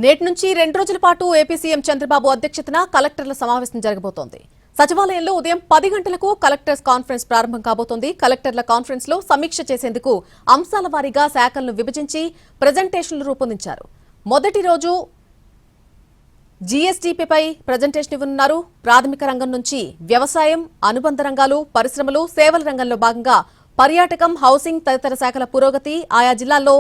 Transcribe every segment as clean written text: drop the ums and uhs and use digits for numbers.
నేటి నుంచి 2 రోజుల పాటు ఏపీ సీఎం చంద్రబాబు అధ్యక్షతన కలెక్టర్ల సమావేశం జరగబోతోంది. సచివాలయంలో ఉదయం 10 గంటలకు కలెక్టర్స్ కాన్ఫరెన్స్ ప్రారంభం కాబోతోంది. కలెక్టర్ల కాన్ఫరెన్స్ లో సమీక్ష చేసేందుకు అంశాల వారీగా శాఖలను విభజించి ప్రెజెంటేషన్లు రూపొందించారు. మొదటి రోజు జీఎస్టీపీపై ప్రెజెంటేషన్ ఇవ్వనున్నారు. ప్రాథమిక రంగం నుంచి వ్యవసాయం, అనుబంధ రంగాలు, పరిశ్రమలు, సేవల రంగంలో భాగంగా పర్యాటకం, హౌసింగ్ తదితర శాఖల పురోగతి ఆయా జిల్లాల్లో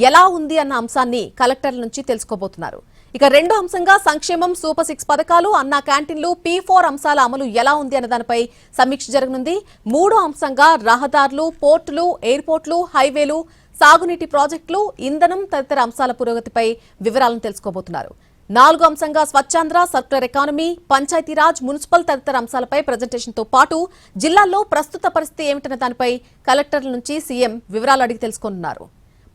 ఎలా ఉంది అన్న అంశాన్ని కలెక్టర్ల నుంచి తెలుసుకోబోతున్నారు. ఇక రెండో అంశంగా సంక్షేమం, సూపర్ 6 పథకాలు, అన్నా క్యాంటీన్లు, P4 అంశాల అమలు ఎలా ఉంది అన్న దానిపై సమీక్ష జరగనుంది. మూడో అంశంగా రహదారులు, పోర్టులు, ఎయిర్పోర్టులు, హైవేలు, సాగునీటి ప్రాజెక్టులు, ఇంధనం తదితర అంశాల పురోగతిపై వివరాలను తెలుసుకోబోతున్నారు. నాలుగో అంశంగా Swachh Andhra, circular economy, Panchayati Raj, municipal తదితర అంశాలపై ప్రెజెంటేషన్తో పాటు జిల్లాల్లో ప్రస్తుత పరిస్థితి ఏమిటన్న దానిపై కలెక్టర్ల నుంచి సీఎం వివరాలు అడిగి తెలుసుకోనున్నారు.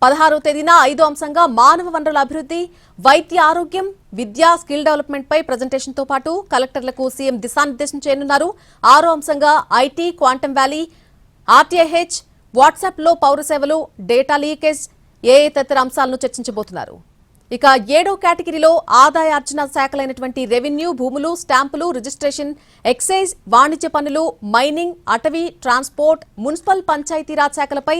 16వ తేదీన ఐదో అంశంగా మానవ వనరుల అభివృద్ధి, వైద్య ఆరోగ్యం, విద్య, స్కిల్ డెవలప్మెంట్ పై ప్రెజెంటేషన్తో పాటు కలెక్టర్లకు సీఎం దిశానిర్దేశం చేయనున్నారు. ఆరో అంశంగా ఐటీ, క్వాంటమ్ వ్యాలీ, ఆర్టీఐహెచ్, వాట్సాప్లో పౌర సేవలు, డేటా లీకేజ్, ఏఏ తదితర అంశాలను చర్చించబోతున్నారు. ఇక 7వ కేటగిరీలో ఆదాయ అర్జన శాఖలైనటువంటి రెవెన్యూ, భూములు, స్టాంపులు, రిజిస్ట్రేషన్, ఎక్సైజ్, వాణిజ్య పన్నులు, మైనింగ్, అటవీ, ట్రాన్స్పోర్ట్, మున్సిపల్, పంచాయతీరాజ్ శాఖలపై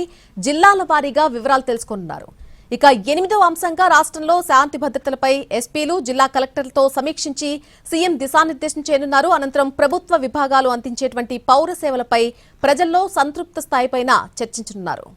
జిల్లాల వారీగా వివరాలు తెలుసుకోనున్నారు. ఇక 8వ అంశంగా రాష్ట్రంలో శాంతి భద్రతలపై ఎస్పీలు, జిల్లా కలెక్టర్లతో సమీక్షించి సీఎం దిశానిర్దేశం చేయనున్నారు. అనంతరం ప్రభుత్వ విభాగాలు అందించేటువంటి పౌర సేవలపై ప్రజల్లో సంతృప్త స్థాయిపైన చర్చించనున్నారు.